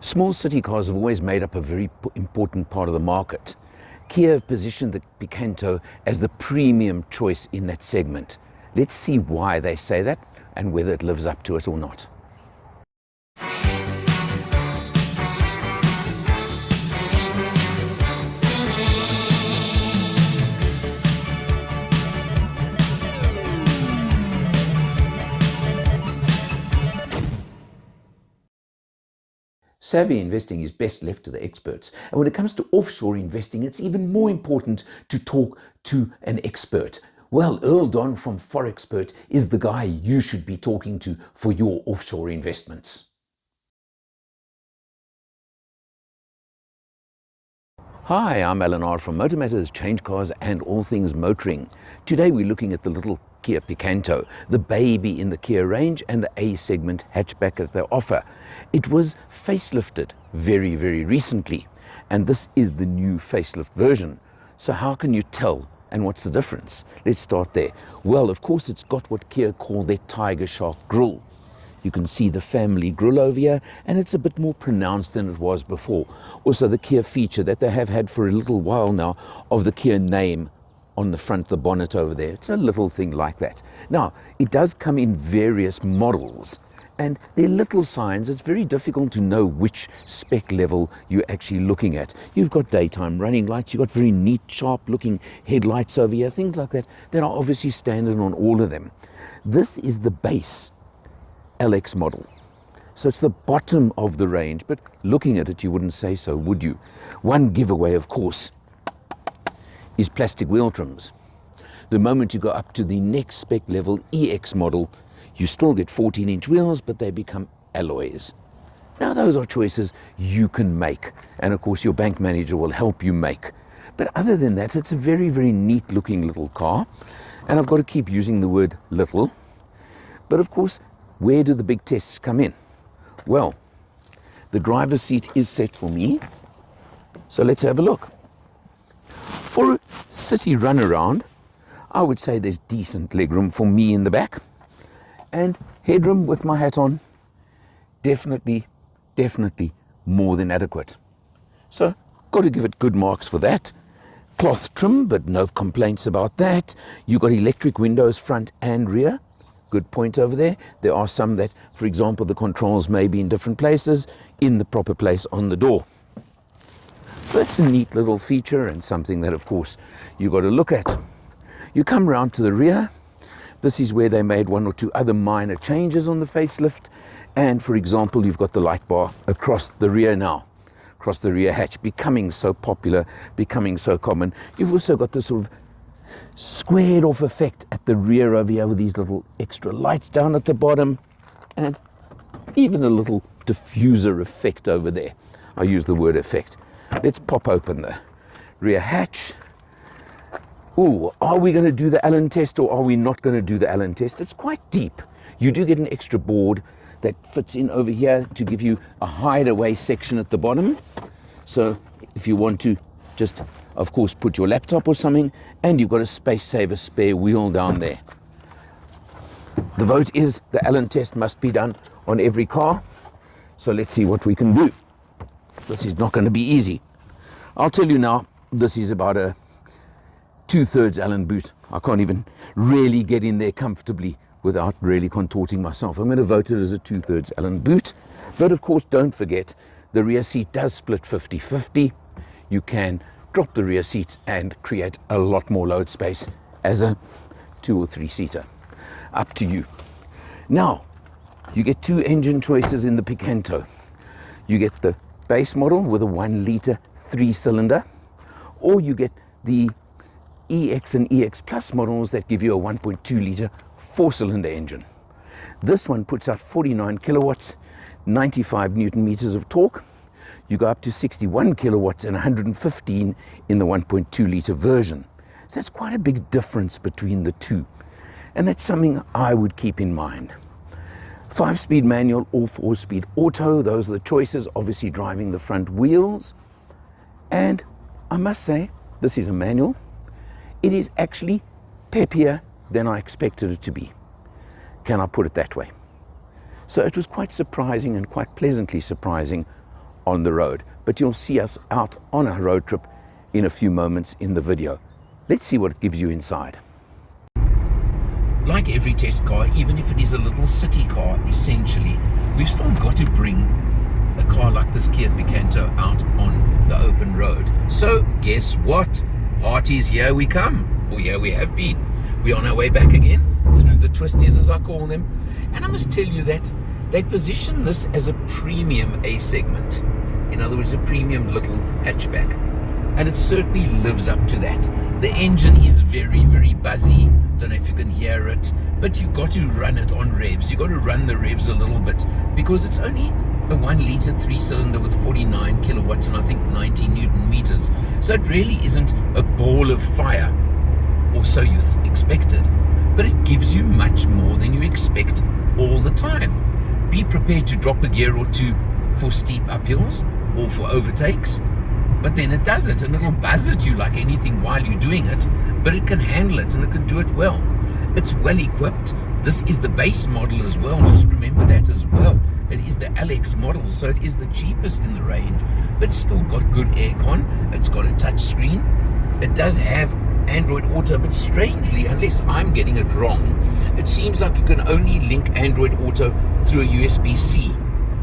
Small city cars have always made up a very important part of the market. Kia have positioned the Picanto as the premium choice in that segment. Let's see why they say that and whether it lives up to it or not. Savvy investing is best left to the experts. And when it comes to offshore investing, it's even more important to talk to an expert. Well, Earl Don from Forexpert is the guy you should be talking to for your offshore investments. Hi, I'm Alan R. from MotorMatters, CHANGECARS and all things motoring. Today we're looking at the little Kia Picanto, the baby in the Kia range and the A segment hatchback that they offer. It was facelifted very, very recently, and this is the new facelift version. So how can you tell, and what's the difference? Let's start there. Well, of course, it's got what Kia call their Tiger Shark grille. You can see the family grille over here, and it's a bit more pronounced than it was before. Also, the Kia feature that they have had for a little while now of the Kia name on the front, the bonnet over there. It's a little thing like that. Now, it does come in various models, and they're little signs. It's very difficult to know which spec level you're actually looking at. You've got daytime running lights, you've got very neat, sharp-looking headlights over here, things like that, that are obviously standard on all of them. This is the base LX model. So it's the bottom of the range, but looking at it, you wouldn't say so, would you? One giveaway, of course, is plastic wheel trims. The moment you go up to the next spec level EX model, you still get 14-inch wheels, but they become alloys. Now, those are choices you can make, and of course your bank manager will help you make. But other than that, it's a very, very neat looking little car, and I've got to keep using the word little. But of course, where do the big tests come in? Well, the driver's seat is set for me, so let's have a look. For a city runaround, I would say there's decent legroom for me in the back, and headroom with my hat on, definitely more than adequate. So, got to give it good marks for that. Cloth trim, but no complaints about that. You've got electric windows front and rear. Good point over there. There are some that, for example, the controls may be in different places, in the proper place on the door. So that's a neat little feature and something that, of course, you've got to look at. You come round to the rear. This is where they made one or two other minor changes on the facelift. And, for example, you've got the light bar across the rear now, across the rear hatch, becoming so popular, becoming so common. You've also got the sort of squared off effect at the rear over here with these little extra lights down at the bottom, and even a little diffuser effect over there. I use the word effect. Let's pop open the rear hatch. Ooh, are we going to do the Allen test or are we not going to do the Allen test? It's quite deep. You do get an extra board that fits in over here to give you a hideaway section at the bottom. So if you want to just, of course, put your laptop or something, and you've got a space saver spare wheel down there. The vote is the Allen test must be done on every car. So let's see what we can do. This is not going to be easy. I'll tell you now, this is about a 2/3 Allen boot. I can't even really get in there comfortably without really contorting myself. I'm going to vote it as a 2/3 Allen boot. But of course, don't forget, the rear seat does split 50-50. You can drop the rear seat and create a lot more load space as a 2 or 3 seater. Up to you. Now, you get 2 engine choices in the Picanto. You get the base model with a 1-litre 3-cylinder, or you get the EX and EX Plus models that give you a 1.2-litre 4-cylinder engine. This one puts out 49 kilowatts, 95 newton meters of torque. You go up to 61 kilowatts and 115 in the 1.2-litre version. So that's quite a big difference between the two. And that's something I would keep in mind. 5-speed manual or 4-speed auto, those are the choices, obviously driving the front wheels. And I must say, this is a manual. It is actually peppier than I expected it to be. Can I put it that way? So it was quite surprising and quite pleasantly surprising on the road. But you'll see us out on a road trip in a few moments in the video. Let's see what it gives you inside. Like every test car, even if it is a little city car, essentially, we've still got to bring a car like this Kia Picanto out on the open road. So guess what? Hearties, here we come, or here we have been. We're on our way back again through the twisties, as I call them. And I must tell you that they position this as a premium A segment. In other words, a premium little hatchback. And it certainly lives up to that. The engine is very, very buzzy. Don't know if you can hear it, but you've got to run it on revs. You've got to run the revs a little bit because it's only a 1 litre 3-cylinder with 49 kilowatts and I think 90 Newton meters. So it really isn't a ball of fire, or so you expected. But it gives you much more than you expect all the time. Be prepared to drop a gear or two for steep uphills or for overtakes. But then it does it, and it'll buzz at you like anything while you're doing it, but it can handle it and it can do it well. It's well equipped. This is the base model as well, just remember that as well. It is the Alex model, so it is the cheapest in the range, but still got good aircon. It's got a touch screen. It does have Android Auto, but strangely, unless I'm getting it wrong, it seems like you can only link Android Auto through a USB-C,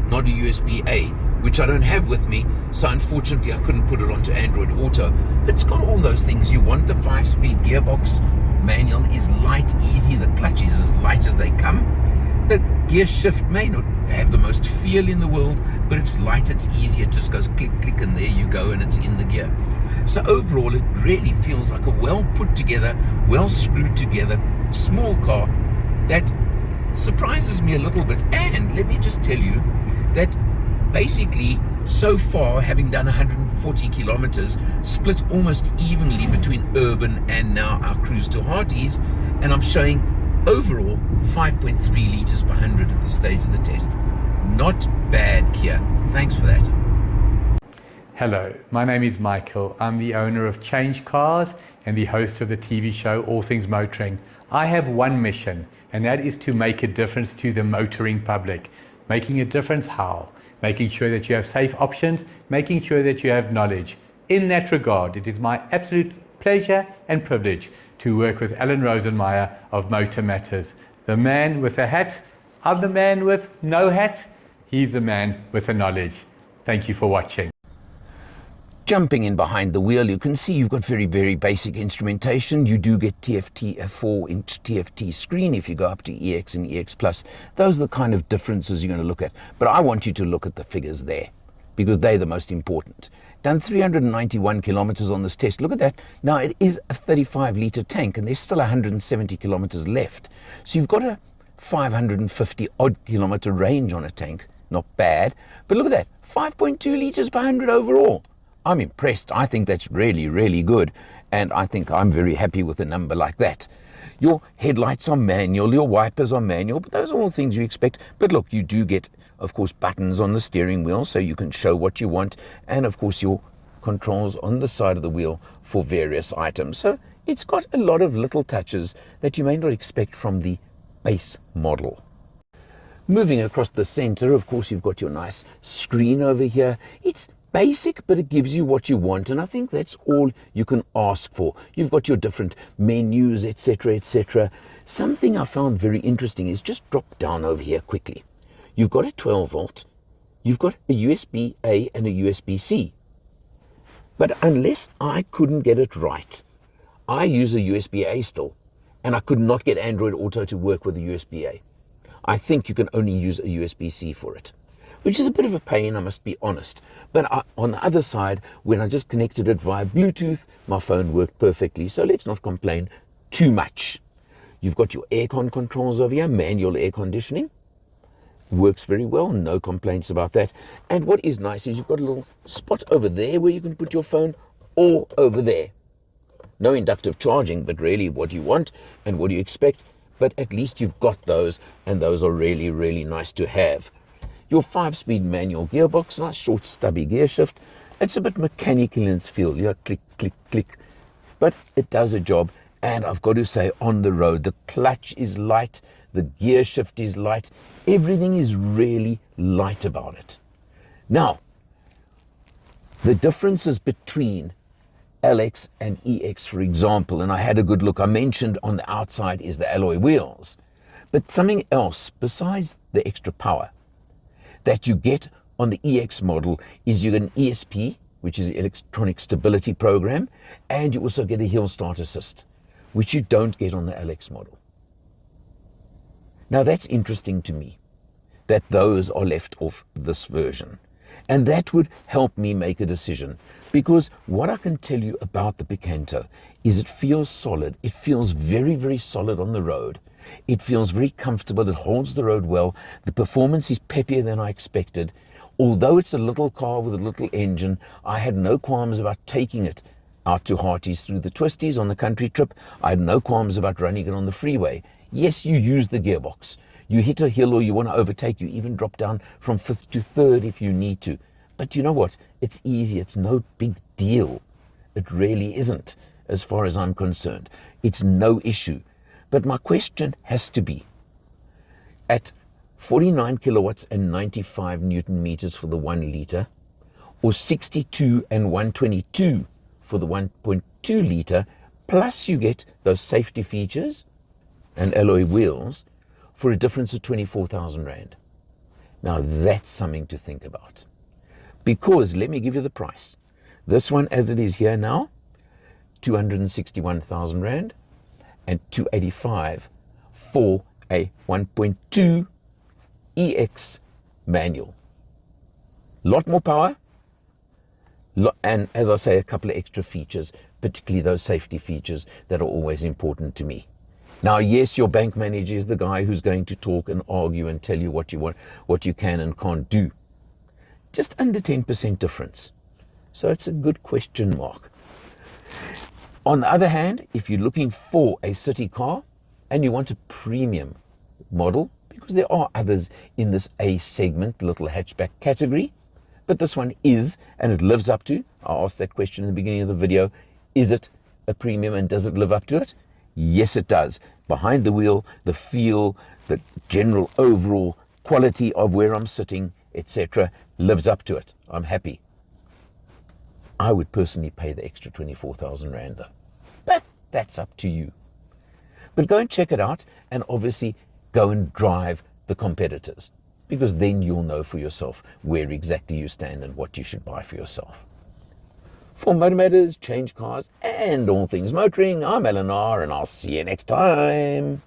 not a USB-A, which I don't have with me, so unfortunately I couldn't put it onto Android Auto. But it's got all those things you want. The 5-speed gearbox manual is light, easy. The clutch is as light as they come. The gear shift may not have the most feel in the world, but it's light, it's easy. It just goes click, click, and there you go, and it's in the gear. So overall, it really feels like a well put together, well screwed together, small car that surprises me a little bit. And let me just tell you that basically, so far, having done 140 kilometers, splits almost evenly between urban and now our cruise to Hearties, and I'm showing overall 5.3 liters per 100 at this stage of the test. Not bad, Kia. Thanks for that. Hello, my name is Michael. I'm the owner of CHANGECARS and the host of the TV show All Things Motoring. I have one mission, and that is to make a difference to the motoring public. Making a difference how? Making sure that you have safe options, making sure that you have knowledge. In that regard, it is my absolute pleasure and privilege to work with Alan Rosenmeyer of MotorMatters. The man with a hat, I'm the man with no hat, he's the man with the knowledge. Thank you for watching. Jumping in behind the wheel, you can see you've got very, very basic instrumentation. You do get TFT, a 4-inch TFT screen if you go up to EX and EX Plus. Those are the kind of differences you're going to look at. But I want you to look at the figures there, because they're the most important. Done 391 kilometers on this test. Look at that. Now, it is a 35-litre tank, and there's still 170 kilometers left. So you've got a 550-odd kilometer range on a tank. Not bad. But look at that. 5.2 liters per 100 overall. I'm impressed. I think that's really, really good. And I think I'm very happy with a number like that. Your headlights are manual, your wipers are manual, but those are all things you expect. But look, you do get, of course, buttons on the steering wheel so you can show what you want. And of course, your controls on the side of the wheel for various items. So it's got a lot of little touches that you may not expect from the base model. Moving across the center, of course, you've got your nice screen over here. It's basic, but it gives you what you want, and I think that's all you can ask for. You've got your different menus, etc., etc. Something I found very interesting is just drop down over here quickly. You've got a 12 volt, you've got a USB-A and a USB-C. But unless I couldn't get it right, I use a USB-A still, and I could not get Android Auto to work with a USB-A. I think you can only use a USB-C for it, which is a bit of a pain, I must be honest. But on the other side, when I just connected it via Bluetooth, my phone worked perfectly, so let's not complain too much. You've got your aircon controls over here, manual air conditioning. Works very well, no complaints about that. And what is nice is you've got a little spot over there where you can put your phone, or over there. No inductive charging, but really what you want and what you expect. But at least you've got those, and those are really, really nice to have. Your 5-speed manual gearbox, nice short stubby gear shift. It's a bit mechanical in its feel. You click, click, click. But it does a job. And I've got to say, on the road, the clutch is light. The gear shift is light. Everything is really light about it. Now, The differences between LX and EX, for example, and I had a good look, I mentioned on the outside is the alloy wheels, but something else besides the extra power that you get on the EX model is you get an ESP, which is the electronic stability program, and you also get a hill start assist, which you don't get on the LX model. Now that's interesting to me, that those are left off this version. And that would help me make a decision, because what I can tell you about the Picanto is it feels solid. It feels very, very solid on the road. It feels very comfortable. It holds the road well. The performance is peppier than I expected. Although it's a little car with a little engine, I had no qualms about taking it out to Hearties through the twisties on the country trip. I had no qualms about running it on the freeway. Yes, you use the gearbox. You hit a hill or you want to overtake, you even drop down from 5th to 3rd if you need to. But you know what? It's easy. It's no big deal. It really isn't, as far as I'm concerned. It's no issue. But my question has to be, at 49 kilowatts and 95 Newton meters for the 1 liter, or 62 and 122 for the 1.2 liter, plus you get those safety features and alloy wheels, for a difference of 24,000 Rand. Now that's something to think about. Because, let me give you the price. This one as it is here now, 261,000 Rand and 285 for a 1.2 EX manual. Lot more power, and as I say, a couple of extra features, particularly those safety features that are always important to me. Now, yes, your bank manager is the guy who's going to talk and argue and tell you what you want, what you can and can't do. Just under 10% difference. So it's a good question mark. On the other hand, if you're looking for a city car and you want a premium model, because there are others in this A segment, little hatchback category, but this one is, and it lives up to, I asked that question in the beginning of the video, is it a premium and does it live up to it? Yes, it does. Behind the wheel, the feel, the general overall quality of where I'm sitting, etc., lives up to it. I'm happy. I would personally pay the extra 24,000 Rand though. But that's up to you. But go and check it out, and obviously go and drive the competitors, because then you'll know for yourself where exactly you stand and what you should buy for yourself. For MotorMatters, Change Cars, and all things motoring, I'm Eleanor, and I'll see you next time.